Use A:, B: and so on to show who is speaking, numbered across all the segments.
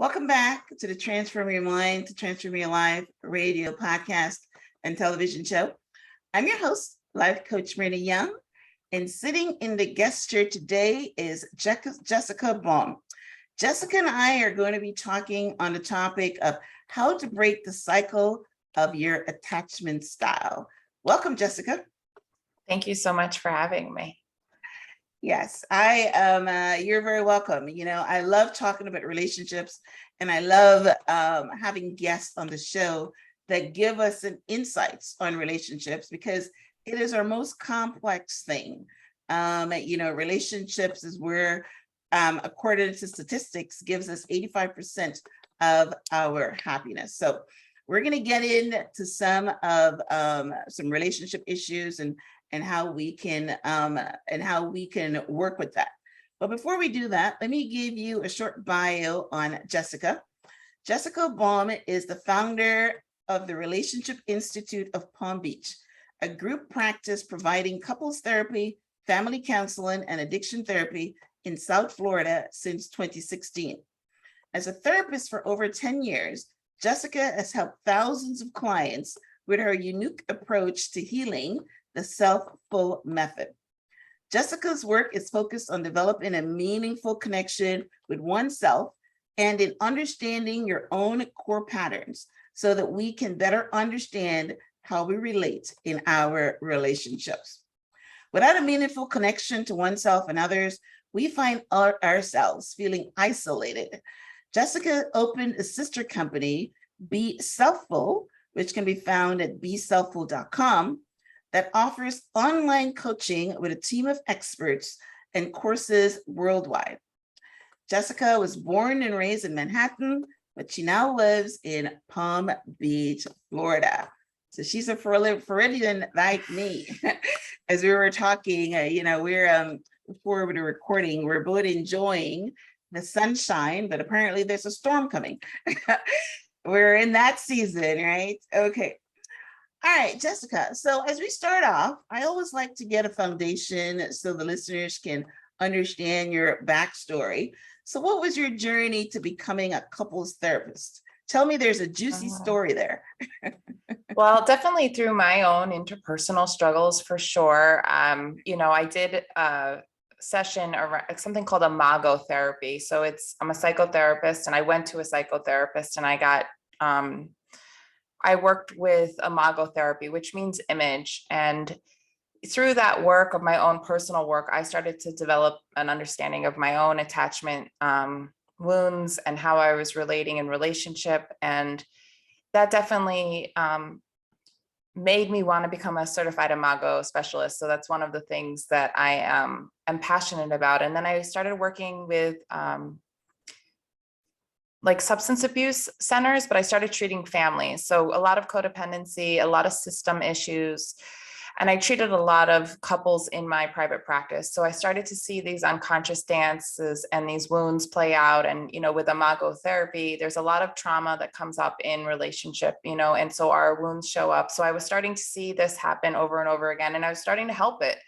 A: Welcome back to the Transform Your Mind to Transform Your Life radio podcast and television show. I'm your host, Life Coach Marina Young, and sitting in the guest chair today is Jessica Baum. Jessica and I are going to be talking on the topic of how to break the cycle of your attachment style. Welcome, Jessica.
B: Thank you so much for having me.
A: Yes, I am. You're very welcome. You know, I love talking about relationships, and I love having guests on the show that give us an insights on relationships because it is our most complex thing. Relationships is where, according to statistics, gives us 85% of our happiness. So we're going to get into some of some relationship issues and how we can work with that. But before we do that, let me give you a short bio on Jessica. Jessica Baum is the founder of the Relationship Institute of Palm Beach, a group practice providing couples therapy, family counseling, and addiction therapy in South Florida since 2016. As a therapist for over 10 years, Jessica has helped thousands of clients with her unique approach to healing, the self-full method. Jessica's work is focused on developing a meaningful connection with oneself and in understanding your own core patterns so that we can better understand how we relate in our relationships. Without a meaningful connection to oneself and others, we find ourselves feeling isolated. Jessica opened a sister company, Be Selfful, which can be found at beselfful.com, that offers online coaching with a team of experts and courses worldwide. Jessica was born and raised in Manhattan, but she now lives in Palm Beach, Florida. So she's a Floridian like me. As we were talking, we're before we were recording, we're both enjoying the sunshine, but apparently there's a storm coming. We're in that season, right? Okay. All right, Jessica. So as we start off, I always like to get a foundation so the listeners can understand your backstory. So what was your journey to becoming a couples therapist? Tell me there's a juicy story there.
B: Well, definitely through my own interpersonal struggles for sure. I did a session around something called imago therapy. So I'm a psychotherapist and I went to a psychotherapist and I worked with imago therapy, which means image. And through that work of my own personal work, I started to develop an understanding of my own attachment wounds and how I was relating in relationship. And that definitely made me want to become a certified imago specialist. So that's one of the things that I am passionate about. And then I started working with like substance abuse centers, but I started treating families. So a lot of codependency, a lot of system issues. And I treated a lot of couples in my private practice. So I started to see these unconscious dances and these wounds play out. And, with imago therapy, there's a lot of trauma that comes up in relationship, and so our wounds show up. So I was starting to see this happen over and over again, and I was starting to help it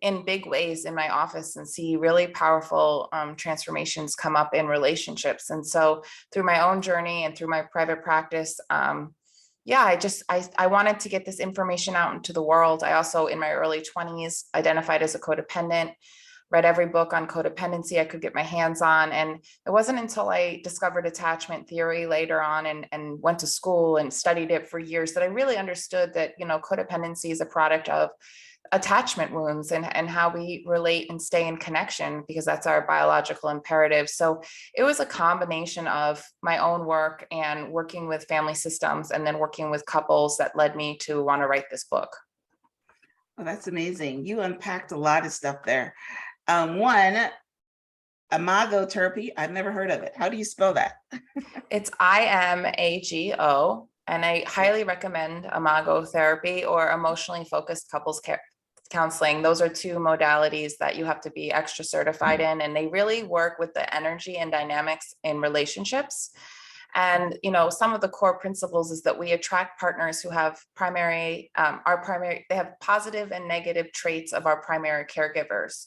B: in big ways in my office and see really powerful transformations come up in relationships. And so through my own journey and through my private practice, I wanted to get this information out into the world. I also, in my early 20s, identified as a codependent, read every book on codependency I could get my hands on. And it wasn't until I discovered attachment theory later on and went to school and studied it for years that I really understood that, codependency is a product of attachment wounds and how we relate and stay in connection, because that's our biological imperative. So it was a combination of my own work and working with family systems and then working with couples that led me to want to write this book.
A: Oh, that's amazing. You unpacked a lot of stuff there. One, imago therapy, I've never heard of it. How do you spell that?
B: It's IMAGO, and I highly recommend imago therapy or emotionally focused couples counseling. Those are two modalities that you have to be extra certified in, and they really work with the energy and dynamics in relationships. And, some of the core principles is that we attract partners who have they have positive and negative traits of our primary caregivers.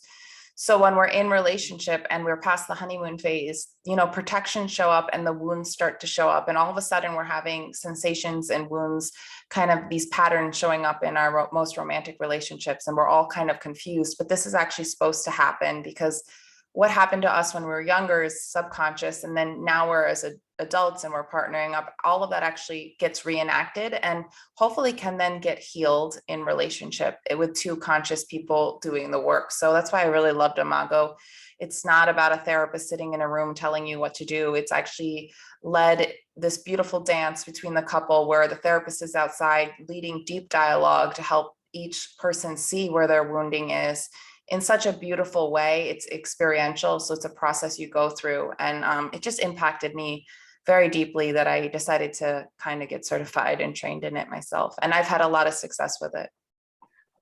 B: So when we're in relationship and we're past the honeymoon phase, protections show up and the wounds start to show up. And all of a sudden we're having sensations and wounds, kind of these patterns showing up in our most romantic relationships. And we're all kind of confused, but this is actually supposed to happen because what happened to us when we were younger is subconscious. And then now we're as adults and we're partnering up, all of that actually gets reenacted and hopefully can then get healed in relationship with two conscious people doing the work. So that's why I really loved Imago. It's not about a therapist sitting in a room telling you what to do. It's actually led this beautiful dance between the couple where the therapist is outside leading deep dialogue to help each person see where their wounding is in such a beautiful way. It's experiential. So it's a process you go through. And it just impacted me very deeply that I decided to kind of get certified and trained in it myself. And I've had a lot of success with it.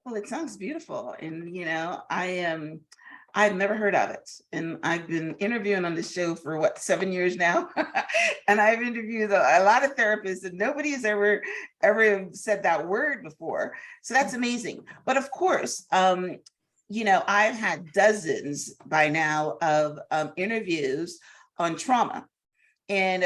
A: Well, it sounds beautiful. And, I've never heard of it. And I've been interviewing on the show for 7 years now. And I've interviewed a lot of therapists and nobody has ever said that word before. So that's amazing. But of course, I've had dozens by now of interviews on trauma. And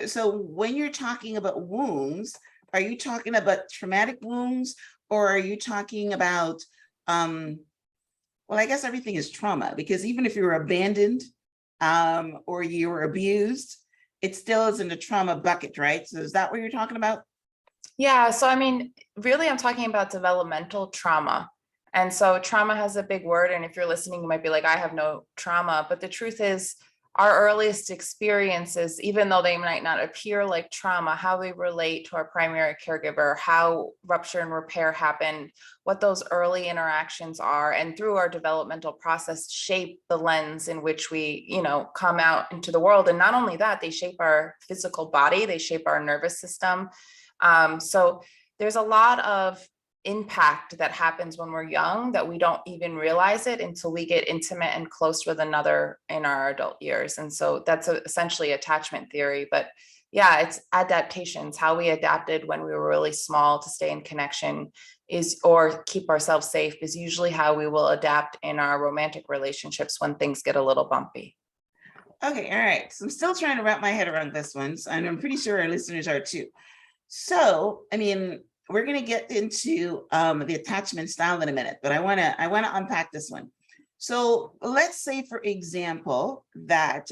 A: so when you're talking about wounds, are you talking about traumatic wounds or are you talking about, well, I guess everything is trauma because even if you were abandoned or you were abused, it still is in the trauma bucket, right? So is that what you're talking about?
B: Yeah. So, I mean, really, I'm talking about developmental trauma. And so trauma has a big word. And if you're listening, you might be like, I have no trauma. But the truth is, our earliest experiences, even though they might not appear like trauma, how we relate to our primary caregiver, how rupture and repair happen, what those early interactions are, and through our developmental process shape the lens in which we, come out into the world. And not only that, they shape our physical body, they shape our nervous system. So there's a lot of impact that happens when we're young that we don't even realize it until we get intimate and close with another in our adult years. And so that's essentially attachment theory. But yeah, it's adaptations, how we adapted when we were really small to stay in connection or keep ourselves safe is usually how we will adapt in our romantic relationships when things get a little bumpy.
A: Okay, all right. So I'm still trying to wrap my head around this one. And I'm pretty sure our listeners are too. So, we're going to get into the attachment style in a minute, but I want to unpack this one. So let's say, for example, that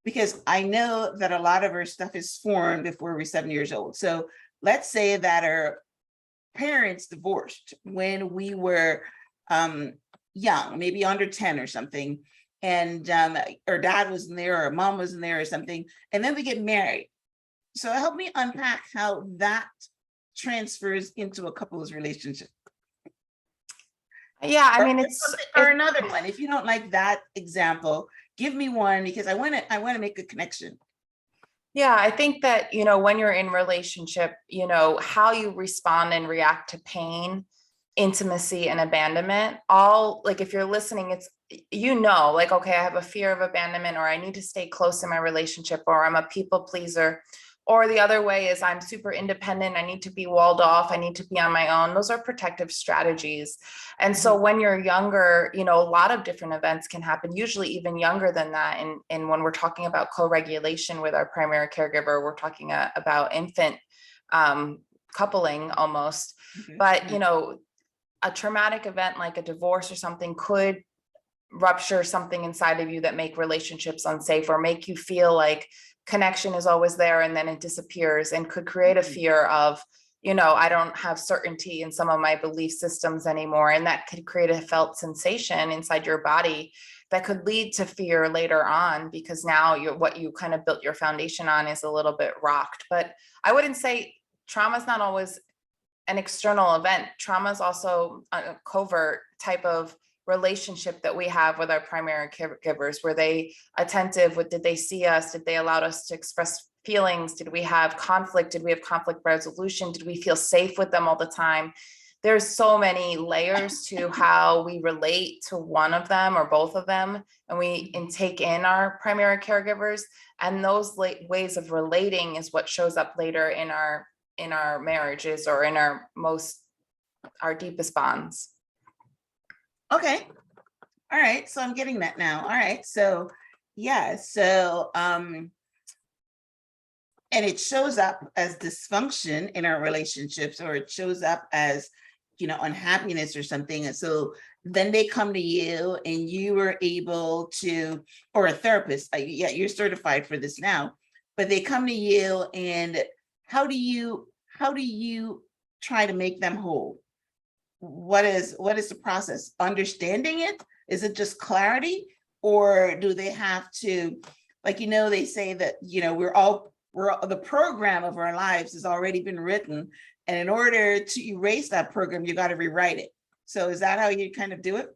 A: because I know that a lot of our stuff is formed before we're 7 years old. So let's say that our parents divorced when we were young, maybe under 10 or something, and our dad was in there or mom was in there or something, and then we get married. So help me unpack how that transfers into a couple's relationship.
B: Yeah, I mean, it's
A: another one. If you don't like that example, give me one because I want to make a connection.
B: Yeah, I think that, when you're in relationship, how you respond and react to pain, intimacy, and abandonment, all like if you're listening, it's, like, okay, I have a fear of abandonment, or I need to stay close in my relationship, or I'm a people pleaser. Or the other way is I'm super independent. I need to be walled off. I need to be on my own. Those are protective strategies. And so when you're younger, a lot of different events can happen, usually even younger than that. And when we're talking about co-regulation with our primary caregiver, we're talking about infant coupling almost. But, a traumatic event like a divorce or something could rupture something inside of you that make relationships unsafe or make you feel like connection is always there and then it disappears, and could create a fear of, I don't have certainty in some of my belief systems anymore. And that could create a felt sensation inside your body that could lead to fear later on, because now what you kind of built your foundation on is a little bit rocked. But I wouldn't say trauma is not always an external event. Trauma is also a covert type of relationship that we have with our primary caregivers. Were they attentive? Did they see us? Did they allow us to express feelings? Did we have conflict? Did we have conflict resolution? Did we feel safe with them all the time? There's so many layers to how we relate to one of them or both of them, and we take in our primary caregivers. And those ways of relating is what shows up later in our marriages or in our deepest bonds.
A: Okay. All right. So I'm getting that now. All right. So yeah. So and it shows up as dysfunction in our relationships, or it shows up as, unhappiness or something. And so then they come to you and you were able to, or a therapist, yeah, you're certified for this now, but they come to you, and how do you try to make them whole? What is the process? Understanding it? Is it just clarity? Or do they have to, like, they say that, the program of our lives has already been written. And in order to erase that program, you got to rewrite it. So is that how you kind of do it?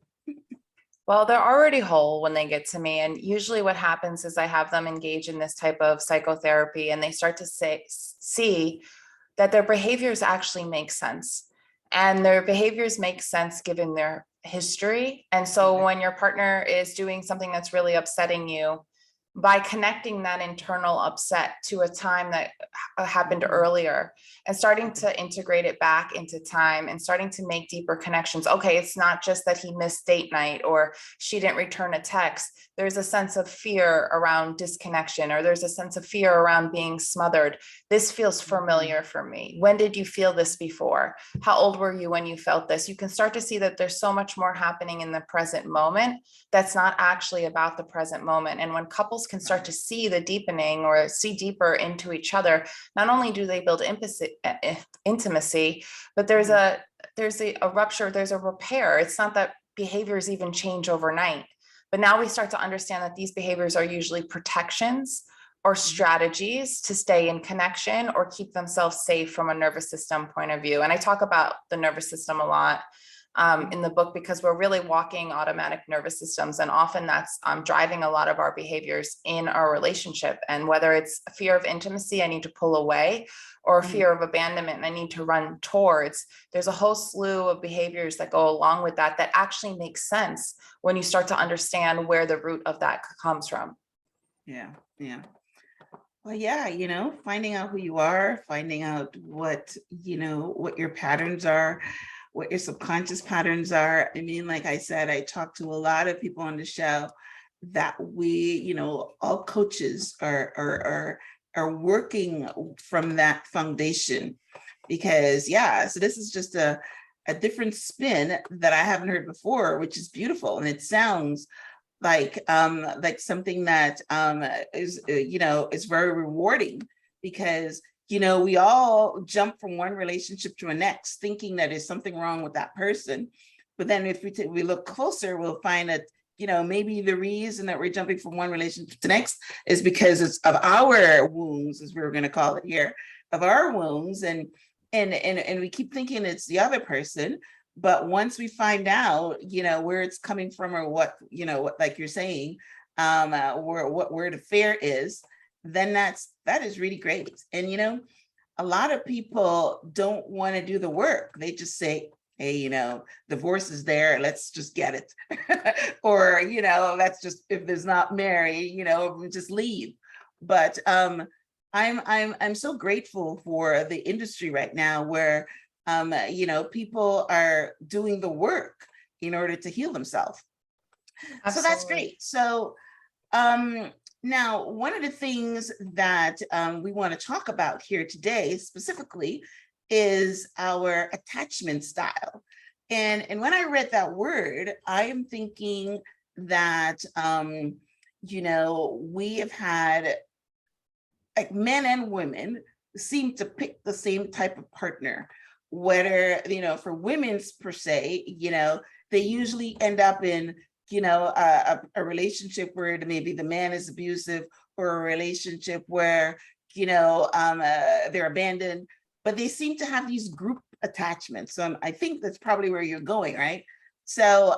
B: Well, they're already whole when they get to me. And usually what happens is I have them engage in this type of psychotherapy, and they start to see that their behaviors actually make sense. And their behaviors make sense given their history. And so when your partner is doing something that's really upsetting you, by connecting that internal upset to a time that happened earlier and starting to integrate it back into time and starting to make deeper connections. Okay, it's not just that he missed date night or she didn't return a text. There's a sense of fear around disconnection, or there's a sense of fear around being smothered. This feels familiar for me. When did you feel this before? How old were you when you felt this? You can start to see that there's so much more happening in the present moment that's not actually about the present moment. And when couples can start to see the deepening or see deeper into each other, not only do they build intimacy, but there's a rupture, there's a repair. It's not that behaviors even change overnight, but now we start to understand that these behaviors are usually protections or strategies to stay in connection or keep themselves safe from a nervous system point of view. And I talk about the nervous system a lot in the book, because we're really walking automatic nervous systems. And often that's driving a lot of our behaviors in our relationship. And whether it's fear of intimacy, I need to pull away, or fear of abandonment, and I need to run towards, there's a whole slew of behaviors that go along with that that actually makes sense when you start to understand where the root of that comes from.
A: Yeah. Yeah. Well, yeah, finding out who you are, finding out what your patterns are, what your subconscious patterns are. I mean, like I said, I talk to a lot of people on the show that all coaches are working from that foundation, because so this is just a different spin that I haven't heard before, which is beautiful. And it sounds like something that is very rewarding, because we all jump from one relationship to a next thinking that there's something wrong with that person. But then if we look closer, we'll find that maybe the reason that we're jumping from one relationship to the next is because it's of our wounds, as we were going to call it here, of our wounds. And we keep thinking it's the other person. But once we find out, where it's coming from, or what like you're saying, where the fear is, then that is really great. And a lot of people don't want to do the work. They just say, hey, divorce is there, let's just get it. Or let's just, if there's not married, just leave. But I'm so grateful for the industry right now, where people are doing the work in order to heal themselves. Absolutely. So that's great. So now, one of the things that we want to talk about here today specifically is our attachment style. And when I read that word, I am thinking that we have had, like, men and women seem to pick the same type of partner. Whether, for women's per se, they usually end up in, a relationship where maybe the man is abusive, or a relationship where, they're abandoned, but they seem to have these group attachments. So I think that's probably where you're going, right? So,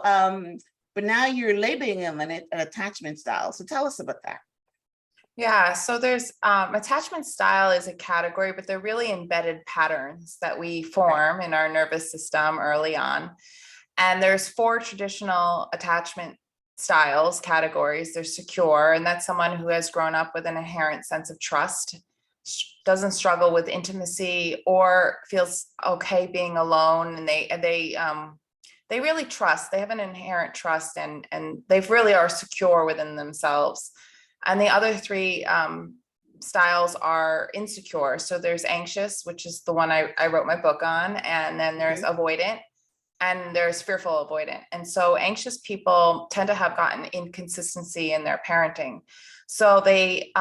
A: but now you're labeling them an attachment style. So tell us about that.
B: Yeah, so there's attachment style is a category, but they're really embedded patterns that we form in our nervous system early on. And there's 4 traditional attachment styles categories. There's secure, and that's someone who has grown up with an inherent sense of trust, doesn't struggle with intimacy, or feels okay being alone, and they really trust, they have an inherent trust, and they really are secure within themselves. And the other three styles are insecure. So there's anxious, which is the one I wrote my book on. And then there's avoidant, and there's fearful avoidant. And so anxious people tend to have gotten inconsistency in their parenting. So they,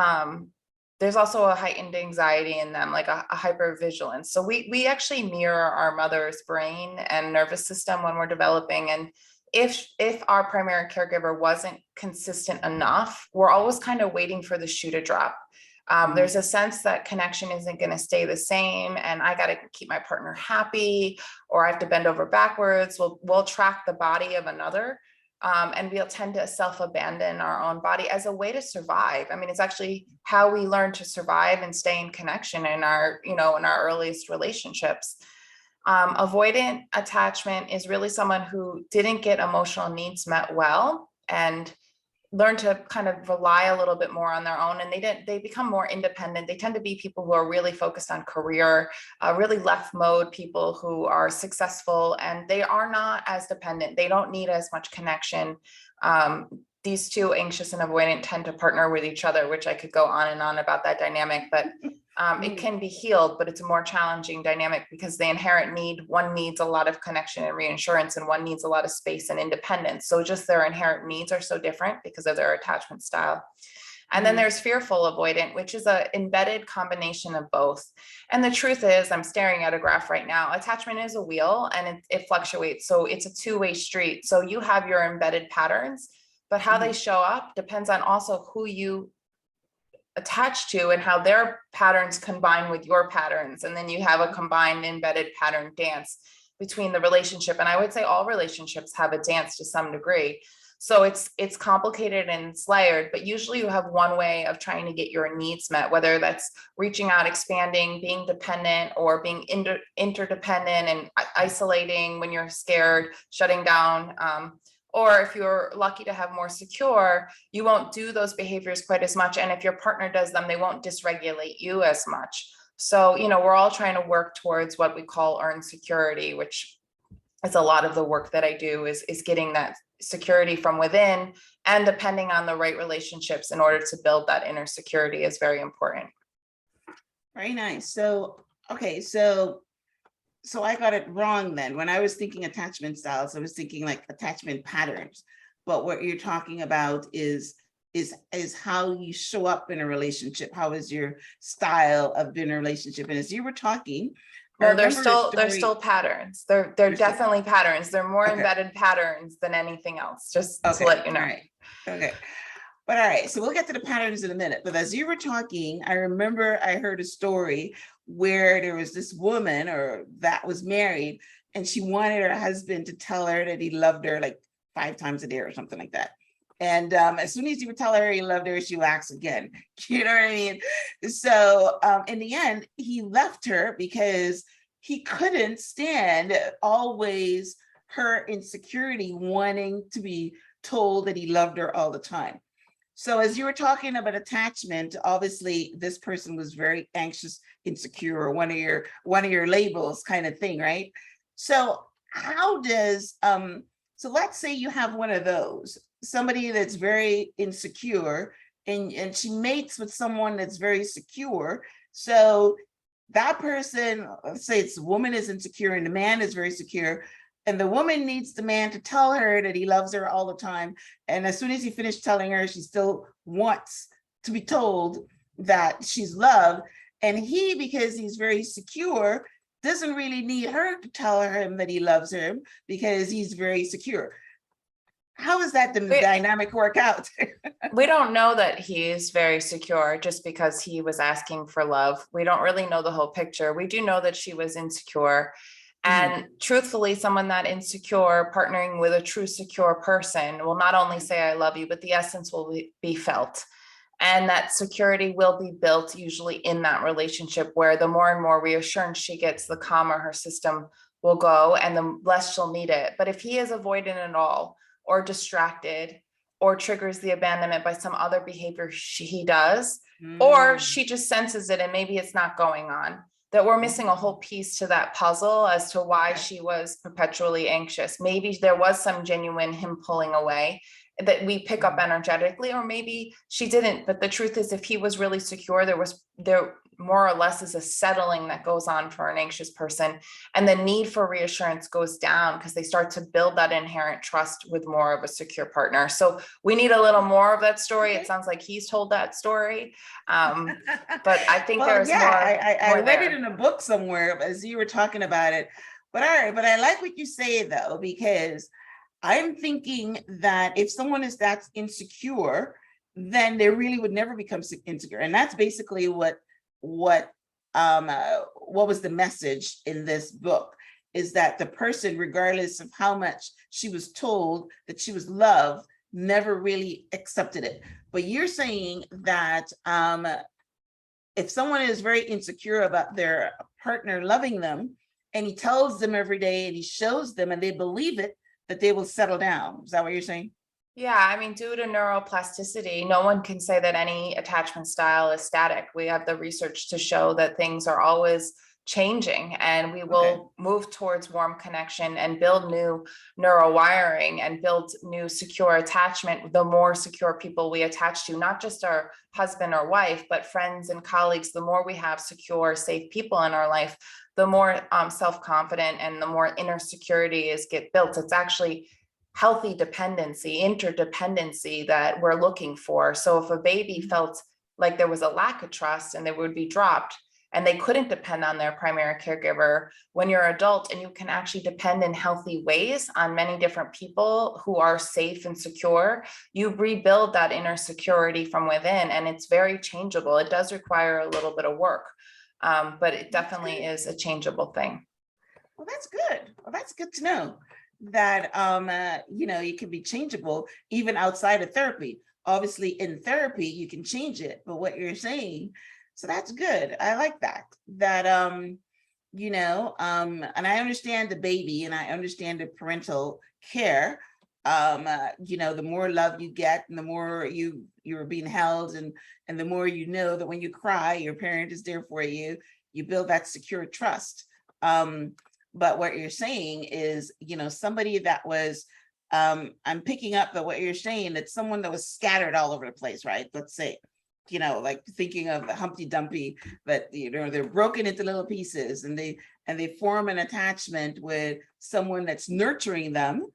B: there's also a heightened anxiety in them, like a hypervigilance. So we actually mirror our mother's brain and nervous system when we're developing. And if our primary caregiver wasn't consistent enough, we're always kind of waiting for the shoe to drop. There's a sense that connection isn't going to stay the same, and I got to keep my partner happy, or I have to bend over backwards. We'll track the body of another, and we'll tend to self-abandon our own body as a way to survive. I mean, it's actually how we learn to survive and stay in connection in our, in our earliest relationships. Avoidant attachment is really someone who didn't get emotional needs met well and learn to kind of rely a little bit more on their own, and they become more independent. They tend to be people who are really focused on career, really left mode people who are successful, and they are not as dependent. They don't need as much connection. These two, anxious and avoidant, tend to partner with each other, which I could go on and on about that dynamic, but it can be healed, but it's a more challenging dynamic because the inherent need, one needs a lot of connection and reassurance, and one needs a lot of space and independence. So just their inherent needs are so different because of their attachment style. And then there's fearful avoidant, which is an embedded combination of both. And the truth is, I'm staring at a graph right now, attachment is a wheel and it fluctuates. So it's a two-way street. So you have your embedded patterns, but how they show up depends on also who you attach to and how their patterns combine with your patterns. And then you have a combined embedded pattern dance between the relationship. And I would say all relationships have a dance to some degree. So it's complicated and it's layered, but usually you have one way of trying to get your needs met, whether that's reaching out, expanding, being dependent, or being interdependent and isolating when you're scared, shutting down. Or if you're lucky to have more secure, you won't do those behaviors quite as much. And if your partner does them, they won't dysregulate you as much. So, we're all trying to work towards what we call earned security, which is a lot of the work that I do is getting that security from within, and depending on the right relationships in order to build that inner security is very important.
A: Very nice. So, okay. So I got it wrong then. When I was thinking attachment styles, I was thinking like attachment patterns. But what you're talking about is how you show up in a relationship. How is your style of being in a relationship? And as you were talking,
B: no, they're still patterns. They're definitely patterns. They're more embedded patterns than anything else, just to let you know.
A: Right. Okay. But all right, so we'll get to the patterns in a minute. But as you were talking, I remember I heard a story where there was this woman that was married, and she wanted her husband to tell her that he loved her like 5 times a day or something like that. And as soon as you would tell her he loved her, she would ask again. You know what I mean? So in the end, he left her because he couldn't stand always her insecurity, wanting to be told that he loved her all the time. So as you were talking about attachment, obviously this person was very anxious, insecure, or one of your labels kind of thing, right? So how does, so let's say you have one of those, somebody that's very insecure, and she mates with someone that's very secure. So that person, let's say it's the woman is insecure and the man is very secure, and the woman needs the man to tell her that he loves her all the time. And as soon as he finished telling her, she still wants to be told that she's loved. And he, because he's very secure, doesn't really need her to tell him that he loves him because he's very secure. How does that dynamic work out?
B: We don't know that he is very secure just because he was asking for love. We don't really know the whole picture. We do know that she was insecure. And truthfully, someone that insecure partnering with a true secure person will not only say, I love you, but the essence will be felt. And that security will be built usually in that relationship, where the more and more reassurance she gets, the calmer her system will go and the less she'll need it. But if he is avoidant at all, or distracted, or triggers the abandonment by some other behavior he does, or she just senses it and maybe it's not going on, that we're missing a whole piece to that puzzle as to why she was perpetually anxious. Maybe there was some genuine him pulling away that we pick up energetically, or maybe she didn't. But the truth is, if he was really secure, there more or less is a settling that goes on for an anxious person. And the need for reassurance goes down because they start to build that inherent trust with more of a secure partner. So we need a little more of that story. It sounds like he's told that story. But I think
A: Well,
B: there's
A: yeah, I
B: more
A: read
B: there.
A: it in a book somewhere as you were talking about it. But all right, but I like what you say though, because I'm thinking that if someone is that insecure, then they really would never become insecure. And that's basically what was the message in this book, is that the person, regardless of how much she was told that she was loved, never really accepted it. But you're saying that if someone is very insecure about their partner loving them, and he tells them every day and he shows them and they believe it, that they will settle down. Is that what you're saying?
B: Yeah, I mean, due to neuroplasticity, no one can say that any attachment style is static. We have the research to show that things are always changing, and we will move towards warm connection and build new neurowiring and build new secure attachment. The more secure people we attach to, not just our husband or wife, but friends and colleagues, the more we have secure, safe people in our life, the more self-confident and the more inner security is get built. It's actually healthy dependency, interdependency that we're looking for. So if a baby felt like there was a lack of trust and they would be dropped and they couldn't depend on their primary caregiver, when you're an adult and you can actually depend in healthy ways on many different people who are safe and secure, you rebuild that inner security from within, and it's very changeable. It does require a little bit of work, but it definitely is a changeable thing.
A: Well, that's good. Well, that's good to know that, you can be changeable even outside of therapy. Obviously in therapy, you can change it, but what you're saying, so that's good. I like that, and I understand the baby and I understand the parental care. The more love you get and the more you're being held, and the more you know that when you cry, your parent is there for you, you build that secure trust. But what you're saying is, somebody that was, I'm picking up that what you're saying, that someone that was scattered all over the place, right? Let's say, like thinking of Humpty Dumpty, that, they're broken into little pieces, and they form an attachment with someone that's nurturing them.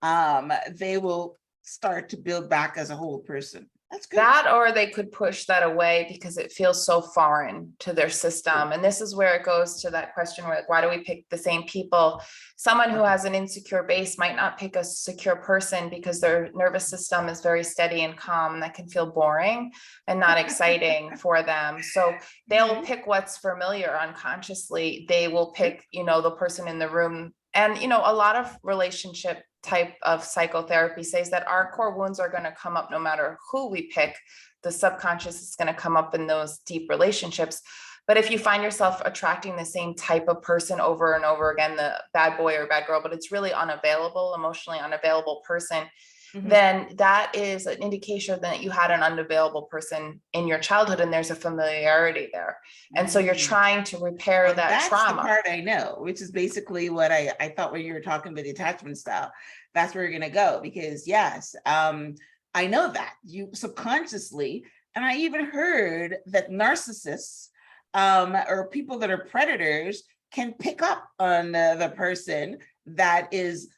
A: They will start to build back as a whole person. That's good.
B: That, or they could push that away because it feels so foreign to their system. And this is where it goes to that question where, why do we pick the same people? Someone who has an insecure base might not pick a secure person because their nervous system is very steady and calm, and that can feel boring and not exciting for them. So they'll pick what's familiar unconsciously. They will pick, the person in the room. And, a lot of relationship type of psychotherapy says that our core wounds are going to come up no matter who we pick. The subconscious is going to come up in those deep relationships. But if you find yourself attracting the same type of person over and over again, the bad boy or bad girl, but it's really unavailable, emotionally unavailable person, then that is an indication that you had an unavailable person in your childhood, and there's a familiarity there. And so you're trying to repair that trauma.
A: That's the part I know, which is basically what I thought when you were talking about the attachment style. That's where you're going to go, because yes, I know that you subconsciously, and I even heard that narcissists or people that are predators can pick up on the person that is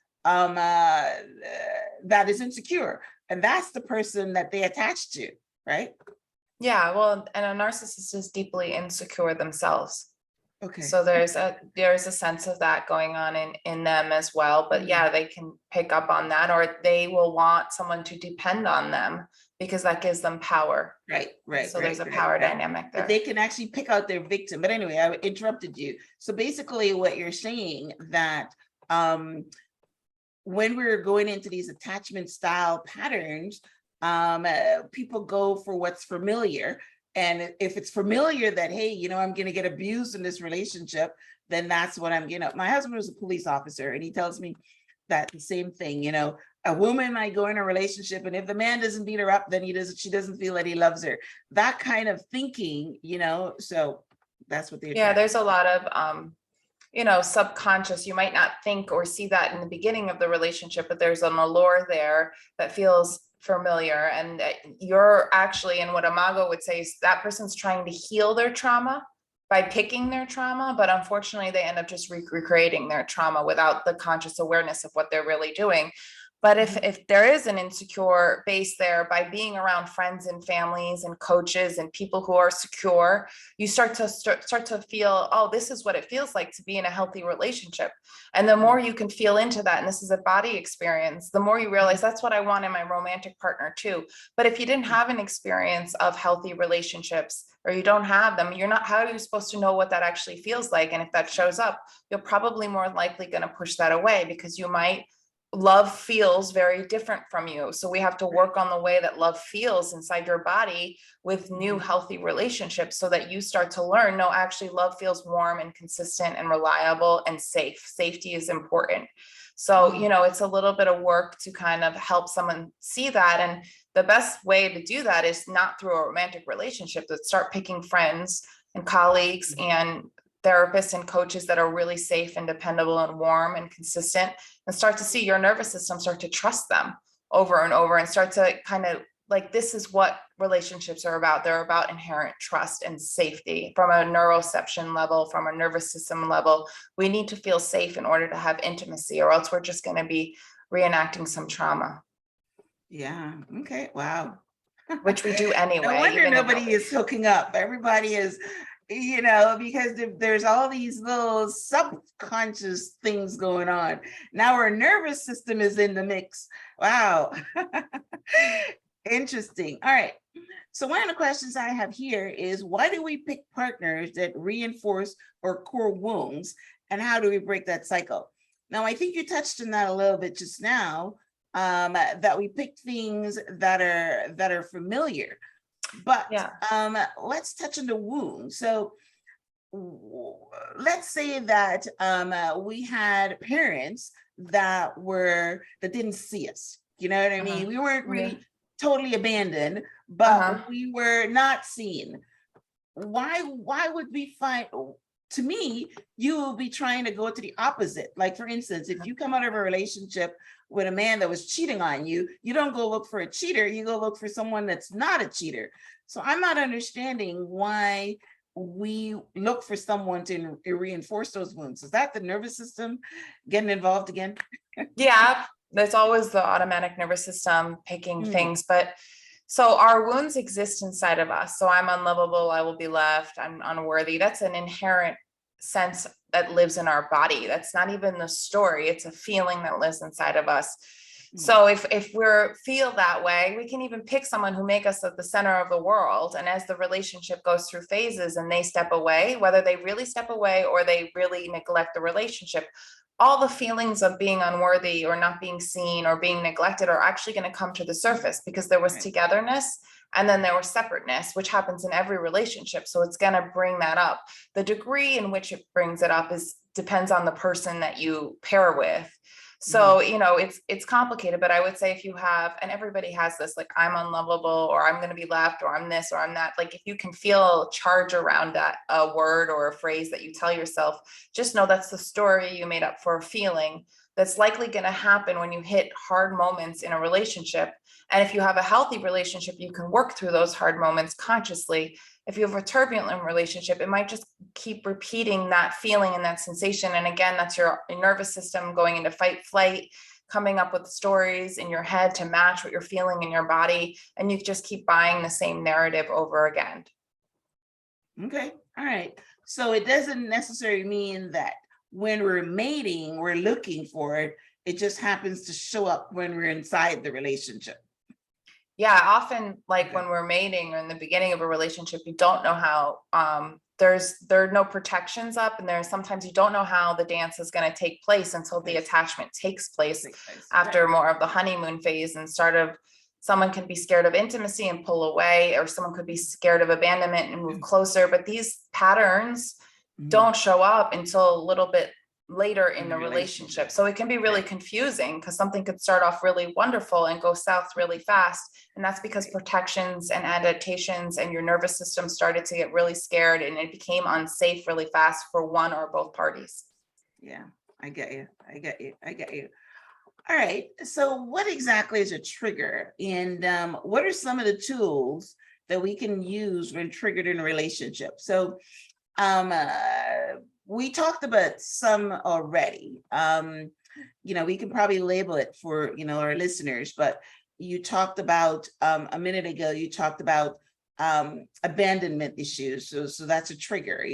A: insecure, and that's the person that they attach to, right?
B: Yeah, well, and a narcissist is deeply insecure themselves.
A: Okay.
B: So there's a sense of that going on in them as well. But yeah, they can pick up on that, or they will want someone to depend on them because that gives them power.
A: Right.
B: So there's a power dynamic there.
A: But they can actually pick out their victim. But anyway, I interrupted you. So basically what you're saying, that when we're going into these attachment style patterns, people go for what's familiar. And if it's familiar that, hey, I'm going to get abused in this relationship, then that's what I'm, my husband was a police officer, and he tells me that the same thing, a woman might go in a relationship, and if the man doesn't beat her up, then she doesn't feel that he loves her. That kind of thinking, so That's what they're
B: Yeah,
A: trying.
B: there's a lot of, subconscious, you might not think or see that in the beginning of the relationship, but there's an allure there that feels familiar. And that you're actually, and what Imago would say is that person's trying to heal their trauma by picking their trauma, but unfortunately they end up just recreating their trauma without the conscious awareness of what they're really doing. But if there is an insecure base there, by being around friends and families and coaches and people who are secure, you start to feel, oh, this is what it feels like to be in a healthy relationship. And the more you can feel into that, and this is a body experience, the more you realize that's what I want in my romantic partner too. But if you didn't have an experience of healthy relationships, or you don't have them, you're not, how are you supposed to know what that actually feels like? And if that shows up, you're probably more likely going to push that away, because you might, love feels very different from you. So we have to work on the way that love feels inside your body with new healthy relationships, so that you start to learn, no, actually love feels warm and consistent and reliable and safe. Safety is important. So, it's a little bit of work to kind of help someone see that. And the best way to do that is not through a romantic relationship, but start picking friends and colleagues and therapists and coaches that are really safe and dependable and warm and consistent, and start to see your nervous system start to trust them over and over, and start to kind of like, this is what relationships are about. They're about inherent trust and safety from a neuroception level, from a nervous system level. We need to feel safe in order to have intimacy, or else we're just going to be reenacting some trauma.
A: Yeah. Okay. Wow.
B: Which we do anyway.
A: No wonder nobody is hooking up. Everybody is, because there's all these little subconscious things going on. Now our nervous system is in the mix. Wow. Interesting. All right. So one of the questions I have here is, why do we pick partners that reinforce our core wounds, and how do we break that cycle? Now, I think you touched on that a little bit just now, that we pick things that are familiar. But let's touch on the wound. So let's say that we had parents that didn't see us. You know what I mean? We weren't really totally abandoned, but we were not seen. Why would we find? To me, you will be trying to go to the opposite. Like, for instance, if you come out of a relationship with a man that was cheating on you, you don't go look for a cheater, you go look for someone that's not a cheater. So I'm not understanding why we look for someone to reinforce those wounds. Is that the nervous system getting involved again?
B: Yeah, there's always the automatic nervous system picking things, but so our wounds exist inside of us. So I'm unlovable, I will be left, I'm unworthy. That's an inherent sense that lives in our body. That's not even the story. It's a feeling that lives inside of us. So if we feel that way, we can even pick someone who make us at the center of the world. And as the relationship goes through phases and they step away, whether they really step away or they really neglect the relationship, all the feelings of being unworthy or not being seen or being neglected are actually going to come to the surface, because there was togetherness and then there was separateness, which happens in every relationship. So it's going to bring that up. The degree in which it brings it up depends on the person that you pair with. So, it's complicated, but I would say if you have, and everybody has this, like, I'm unlovable, or I'm going to be left, or I'm this, or I'm that, like, if you can feel charge around that, a word or a phrase that you tell yourself, just know that's the story you made up for a feeling that's likely going to happen when you hit hard moments in a relationship. And if you have a healthy relationship, you can work through those hard moments consciously. If you have a turbulent relationship, it might just keep repeating that feeling and that sensation. And again, that's your nervous system going into fight, flight, coming up with stories in your head to match what you're feeling in your body. And you just keep buying the same narrative over again.
A: Okay. All right. So it doesn't necessarily mean that when we're mating, we're looking for it. It just happens to show up when we're inside the relationship.
B: Yeah, often, like when we're mating or in the beginning of a relationship, you don't know how, there are no protections up, and sometimes you don't know how the dance is going to take place until the attachment takes place after more of the honeymoon phase and someone can be scared of intimacy and pull away, or someone could be scared of abandonment and move closer. But these patterns don't show up until a little bit later in the relationship. So it can be really confusing because something could start off really wonderful and go south really fast. And that's because protections and adaptations and your nervous system started to get really scared and it became unsafe really fast for one or both parties.
A: Yeah, I get you. I get you. I get you. All right. So what exactly is a trigger? And what are some of the tools that we can use when triggered in a relationship? So we talked about some already. We can probably label it for, our listeners, but you talked about a minute ago, you talked about abandonment issues. So that's a trigger,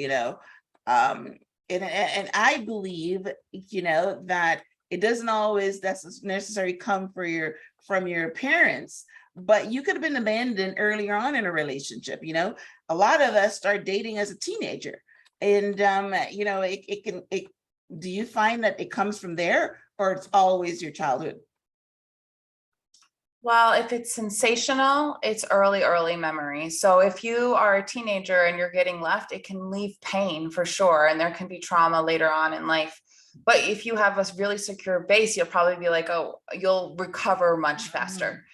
A: and I believe, that it doesn't always necessarily come from your parents, but you could have been abandoned earlier on in a relationship. A lot of us start dating as a teenager, and do you find that it comes from there, or it's always your childhood?
B: Well, if it's sensational, it's early memory. So if you are a teenager and you're getting left, it can leave pain for sure. And there can be trauma later on in life. But if you have a really secure base, you'll probably be like, oh, you'll recover much faster.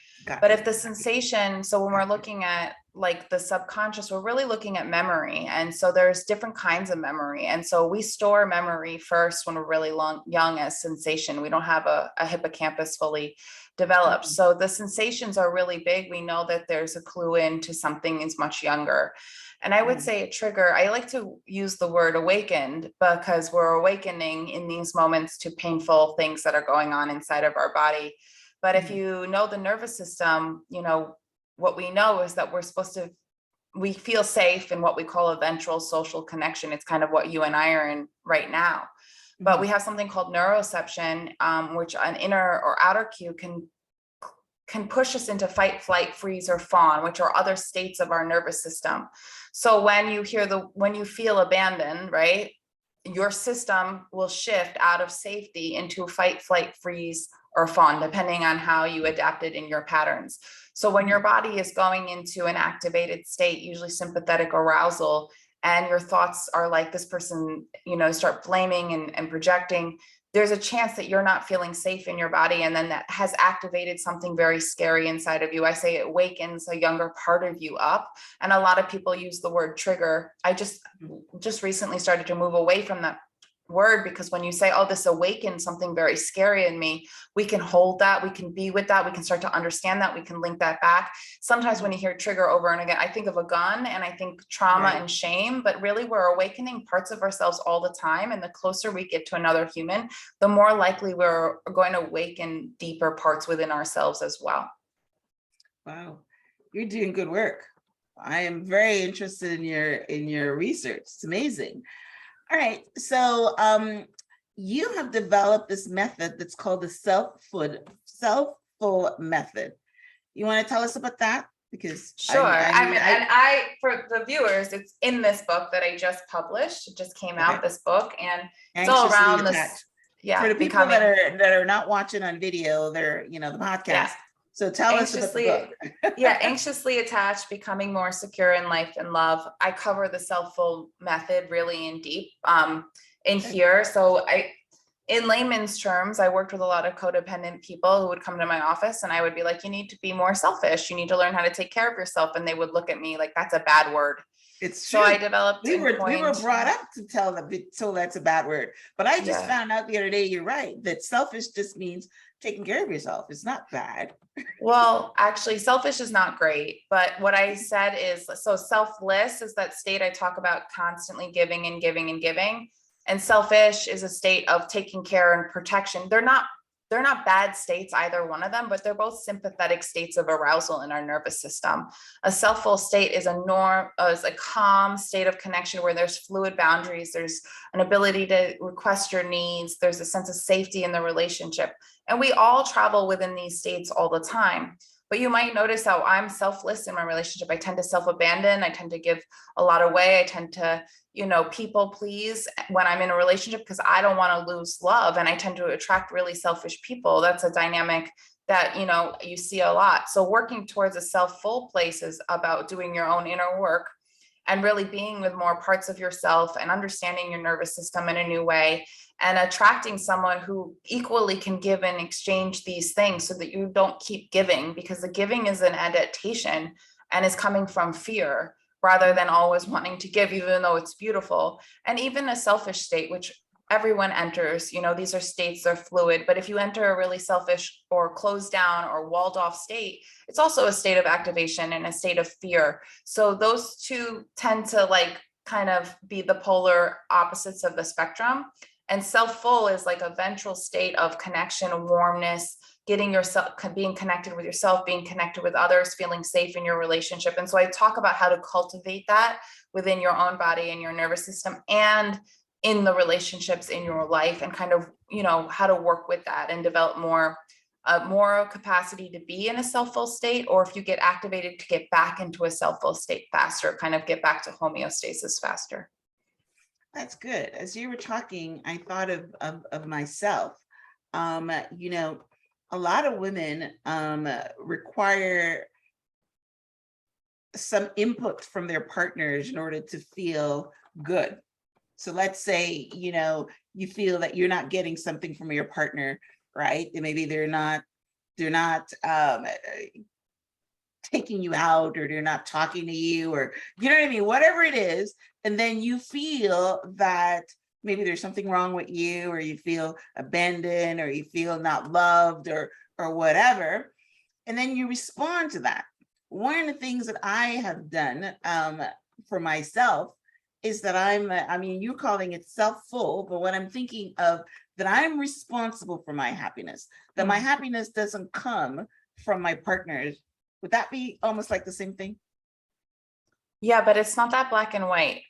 B: But if the sensation, so when we're looking at like the subconscious, we're really looking at memory. And so there's different kinds of memory. And so we store memory first when we're really young as sensation. We don't have a hippocampus fully developed. So the sensations are really big. We know that there's a clue into something is much younger. And I would say a trigger, I like to use the word awakened because we're awakening in these moments to painful things that are going on inside of our body. But if you know the nervous system, what we know is that we feel safe in what we call a ventral social connection. It's kind of what you and I are in right now. But we have something called neuroception, which an inner or outer cue can push us into fight, flight, freeze, or fawn, which are other states of our nervous system. So when you feel abandoned, right, your system will shift out of safety into fight, flight, freeze, or fawn, depending on how you adapted in your patterns. So when your body is going into an activated state, usually sympathetic arousal, and your thoughts are like this person, start blaming and projecting, there's a chance that you're not feeling safe in your body. And then that has activated something very scary inside of you. I say it wakens a younger part of you up. And a lot of people use the word trigger. I just recently started to move away from that word, because when you say, oh, this awakened something very scary in me, we can hold that, we can be with that, we can start to understand that, we can link that back. Sometimes when you hear trigger over and again, I think of a gun and I think trauma and shame, but really we're awakening parts of ourselves all the time. And the closer we get to another human, the more likely we're going to awaken deeper parts within ourselves as well. Wow,
A: you're doing good work. I am very interested in your research. It's amazing. All right, so you have developed this method that's called the self-full method. You want to tell us about that? Because
B: sure. I for the viewers, it's in this book that I just published. It just came out, this book, and it's all around this. Yeah.
A: For the people that are not watching on video, they're the podcast. Yeah. So tell us about the book.
B: Anxiously attached, becoming more secure in life and love. I cover the self-full method really in deep in here. So in layman's terms, I worked with a lot of codependent people who would come to my office and I would be like, you need to be more selfish. You need to learn how to take care of yourself. And they would look at me like, that's a bad word.
A: It's true.
B: So I developed.
A: We were brought up to tell them, so that's a bad word. But I just found out the other day, you're right, that selfish just means taking care of yourself. It's not bad.
B: Well, actually, selfish is not great. But what I said is, so selfless is that state I talk about constantly giving and giving and giving. And selfish is a state of taking care and protection. They're not bad states, either one of them, but they're both sympathetic states of arousal in our nervous system. A self-full state is is a calm state of connection where there's fluid boundaries, there's an ability to request your needs, there's a sense of safety in the relationship. And we all travel within these states all the time. But you might notice how I'm selfless in my relationship. I tend to self-abandon. I tend to give a lot away. I tend to, people please when I'm in a relationship because I don't want to lose love. And I tend to attract really selfish people. That's a dynamic that, you see a lot. So working towards a self-full place is about doing your own inner work and really being with more parts of yourself and understanding your nervous system in a new way, and attracting someone who equally can give and exchange these things so that you don't keep giving, because the giving is an adaptation and is coming from fear rather than always wanting to give, even though it's beautiful. And even a selfish state, which everyone enters, these are states, they're fluid, but if you enter a really selfish or closed down or walled off state, it's also a state of activation and a state of fear. So those two tend to kind of be the polar opposites of the spectrum. And self-full is like a ventral state of connection, warmness, getting yourself, being connected with yourself, being connected with others, feeling safe in your relationship. And so I talk about how to cultivate that within your own body and your nervous system and in the relationships in your life, and kind of, how to work with that and develop more capacity to be in a self-full state, or if you get activated, to get back into a self-full state faster, kind of get back to homeostasis faster.
A: That's good. As you were talking, I thought of myself. A lot of women require some input from their partners in order to feel good. So let's say, you feel that you're not getting something from your partner, right? And maybe they're not taking you out, or they're not talking to you, or you know what I mean, whatever it is. And then you feel that maybe there's something wrong with you, or you feel abandoned, or you feel not loved, or whatever. And then you respond to that. One of the things that I have done for myself is that you're calling it self-full, but what I'm thinking of, that I'm responsible for my happiness, that my happiness doesn't come from my partners. Would that be almost like the same thing?
B: Yeah, but it's not that black and white.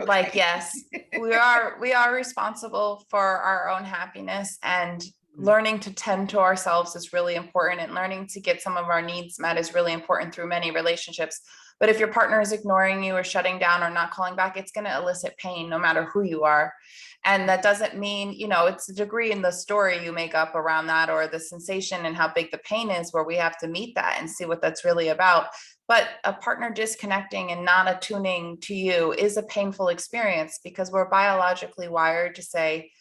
B: Okay. Yes, we are responsible for our own happiness, and learning to tend to ourselves is really important, and learning to get some of our needs met is really important through many relationships. But if your partner is ignoring you or shutting down or not calling back, it's going to elicit pain no matter who you are. And that doesn't mean, it's a degree in the story you make up around that, or the sensation and how big the pain is, where we have to meet that and see what that's really about. But a partner disconnecting and not attuning to you is a painful experience, because we're biologically wired to say,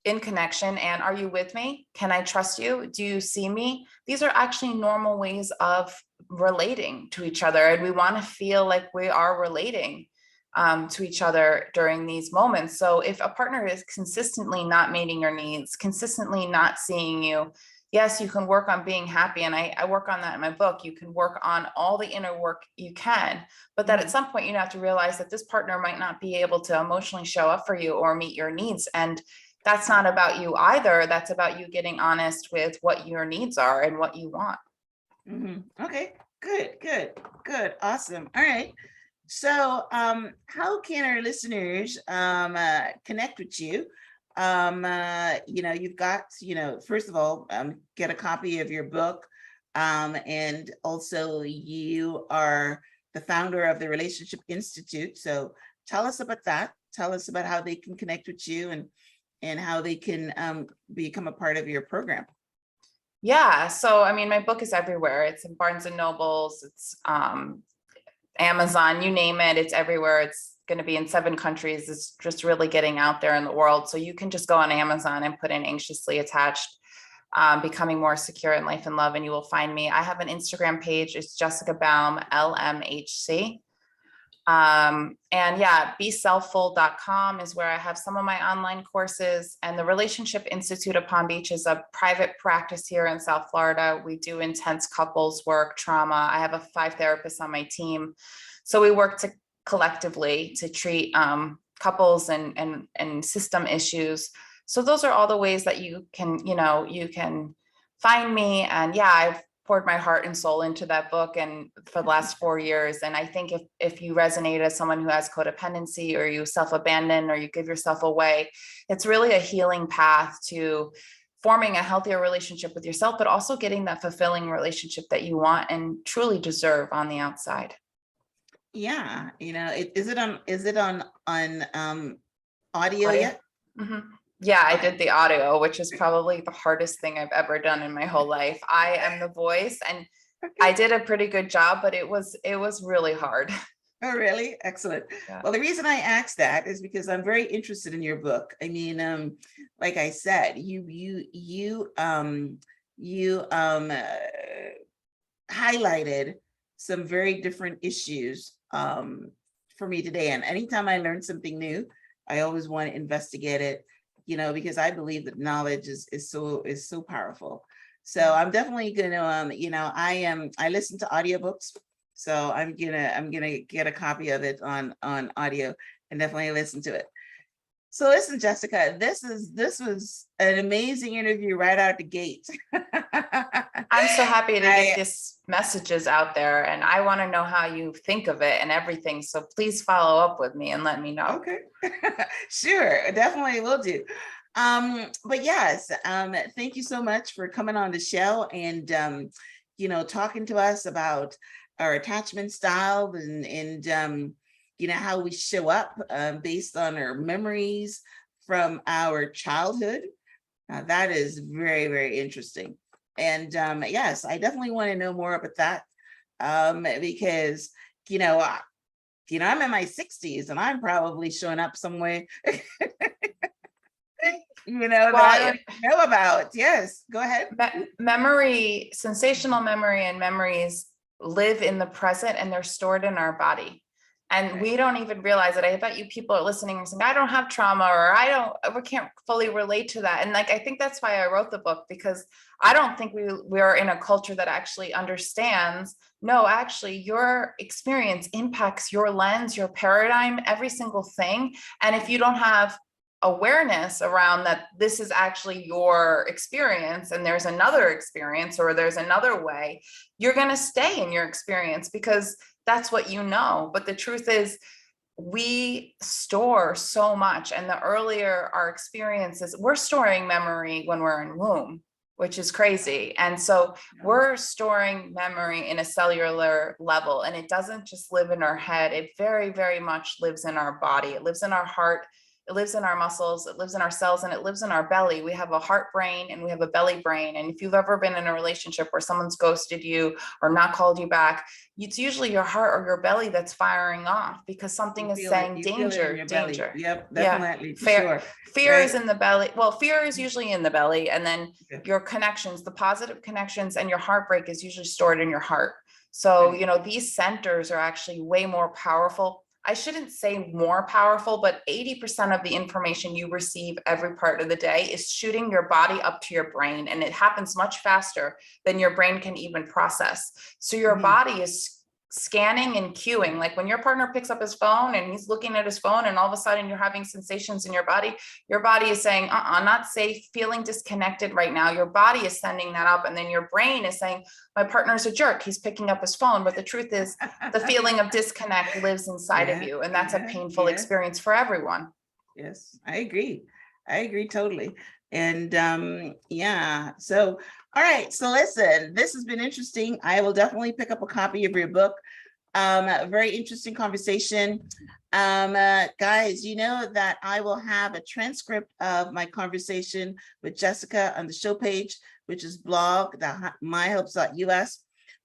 B: in connection, and are you with me? Can I trust you? Do you see me? These are actually normal ways of relating to each other, and we want to feel like we are relating to each other during these moments. So if a partner is consistently not meeting your needs, consistently not seeing you, yes, you can work on being happy, and I work on that in my book. You can work on all the inner work you can, but that at some point you have to realize that this partner might not be able to emotionally show up for you or meet your needs, and that's not about you either. That's about you getting honest with what your needs are and what you want.
A: Okay, good, awesome. All right. So how can our listeners connect with you? You've got, first of all, get a copy of your book. And also you are the founder of the Relationship Institute. So tell us about that. Tell us about how they can connect with you, and how they can become a part of your program.
B: Yeah. So, my book is everywhere. It's in Barnes and Nobles. It's Amazon, you name it. It's everywhere. It's going to be in 7 countries. It's just really getting out there in the world. So you can just go on Amazon and put in Anxiously Attached, Becoming More Secure in Life and Love, and you will find me. I have an Instagram page. It's Jessica Baum, LMHC. And yeah, beselfful.com is where I have some of my online courses, and the Relationship Institute of Palm Beach is a private practice here in South Florida. We do intense couples work, trauma. I have 5 therapists on my team. So we work collectively to treat couples and system issues. So those are all the ways that you can find me. And yeah, I've poured my heart and soul into that book and for the last 4 years. And I think if you resonate as someone who has codependency, or you self-abandon, or you give yourself away, it's really a healing path to forming a healthier relationship with yourself, but also getting that fulfilling relationship that you want and truly deserve on the outside.
A: Yeah. Is it on audio yet?
B: Mm-hmm. Yeah, I did the audio, which is probably the hardest thing I've ever done in my whole life. I am the voice, and I did a pretty good job, but it was really hard.
A: Oh, really? Excellent.
B: Yeah.
A: Well, the reason I asked that is because I'm very interested in your book. I mean, like I said, you highlighted some very different issues for me today. And anytime I learn something new, I always want to investigate it, because I believe that knowledge is so powerful. So I'm definitely gonna, I listen to audiobooks. So I'm gonna get a copy of it on audio and definitely listen to it. So listen, Jessica, this was an amazing interview right out the gate.
B: I'm so happy to
A: I-
B: get these messages out there, and I want to know how you think of it and everything. So please follow up with me and let me know.
A: Okay, sure, definitely will do. But yes, thank you so much for coming on the show and talking to us about our attachment style and how we show up based on our memories from our childhood. That is very, very interesting. And yes, I definitely want to know more about that because I'm in my 60s and I'm probably showing up somewhere that I don't even know about. Yes, go ahead.
B: Memory, sensational memory and memories live in the present, and they're stored in our body. And we don't even realize it. I bet you people are listening and saying, I don't have trauma, or we can't fully relate to that. And like, I think that's why I wrote the book, because I don't think we're in a culture that actually understands, no, actually your experience impacts your lens, your paradigm, every single thing. And if you don't have awareness around that, this is actually your experience and there's another experience or there's another way, you're going to stay in your experience because that's what you know. But the truth is, we store so much, and the earlier our experiences, we're storing memory when we're in womb, which is crazy. And so we're storing memory in a cellular level, and it doesn't just live in our head. It very, very much lives in our body. It lives in our heart. It lives in our muscles, it lives in our cells, and it lives in our belly. We have a heart brain and we have a belly brain. And if you've ever been in a relationship where someone's ghosted you or not called you back, it's usually your heart or your belly that's firing off because something is saying danger, danger.
A: Yep, definitely.
B: Yeah. Fear
A: right.
B: is in the belly. Well, fear is usually in the belly, and then your connections, the positive connections, and your heartbreak is usually stored in your heart. So, these centers are actually way more powerful. I shouldn't say more powerful, but 80% of the information you receive every part of the day is shooting your body up to your brain. And it happens much faster than your brain can even process. So your body is scanning and cueing. Like when your partner picks up his phone and he's looking at his phone and all of a sudden you're having sensations in your body is saying, not safe, feeling disconnected right now. Your body is sending that up. And then your brain is saying, my partner's a jerk, he's picking up his phone. But the truth is, the feeling of disconnect lives inside of you. And that's a painful experience for everyone.
A: Yes, I agree totally. And so all right, so listen, this has been interesting. I will definitely pick up a copy of your book. A very interesting conversation. Guys, you know that I will have a transcript of my conversation with Jessica on the show page, which is blog.myhelps.us.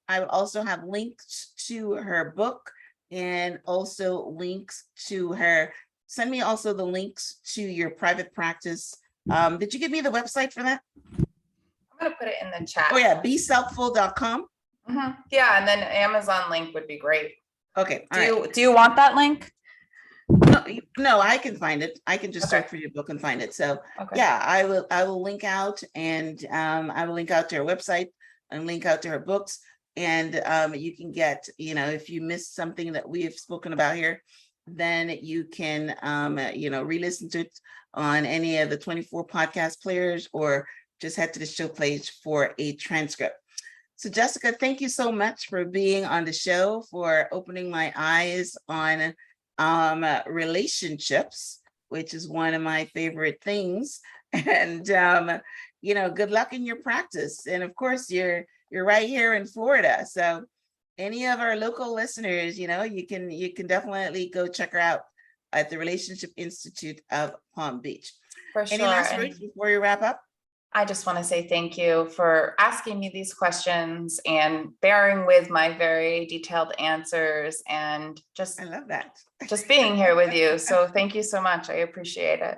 A: I will also have links to her book and also links to her. Send me also the links to your private practice. Did you give me the website for that?
B: I'm going to put it in the chat.
A: Oh yeah, beselfful.com.
B: Yeah, and then Amazon link would be great.
A: Okay.
B: Do you want that link?
A: No, I can find it. I can just search for your book and find it. So yeah, I will link out, and I will link out to her website and link out to her books. And you can get, if you missed something that we have spoken about here, then you can re-listen to it on any of the 24 podcast players, or just head to the show page for a transcript. So Jessica, thank you so much for being on the show, for opening my eyes on relationships, which is one of my favorite things. And good luck in your practice. And of course, you're right here in Florida, so any of our local listeners, you can definitely go check her out at the Relationship Institute of Palm Beach.
B: For sure.
A: Any last words before you wrap up?
B: I just want to say thank you for asking me these questions and bearing with my very detailed answers and
A: I love that.
B: just being here with you. So thank you so much. I appreciate it.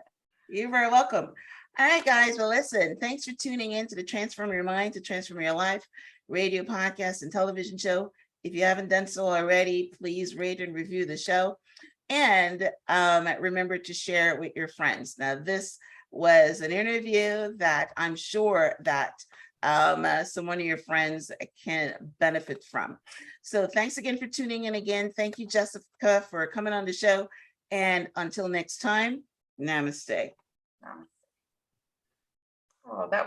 A: You're very welcome. All right, guys. Well, listen, thanks for tuning in to the Transform Your Mind to Transform Your Life radio, podcast, and television show. If you haven't done so already, please rate and review the show. And remember to share it with your friends. Now, this was an interview that I'm sure that someone of your friends can benefit from. So thanks again for tuning in again. Thank you, Jessica, for coming on the show. And until next time, namaste.
B: Oh, that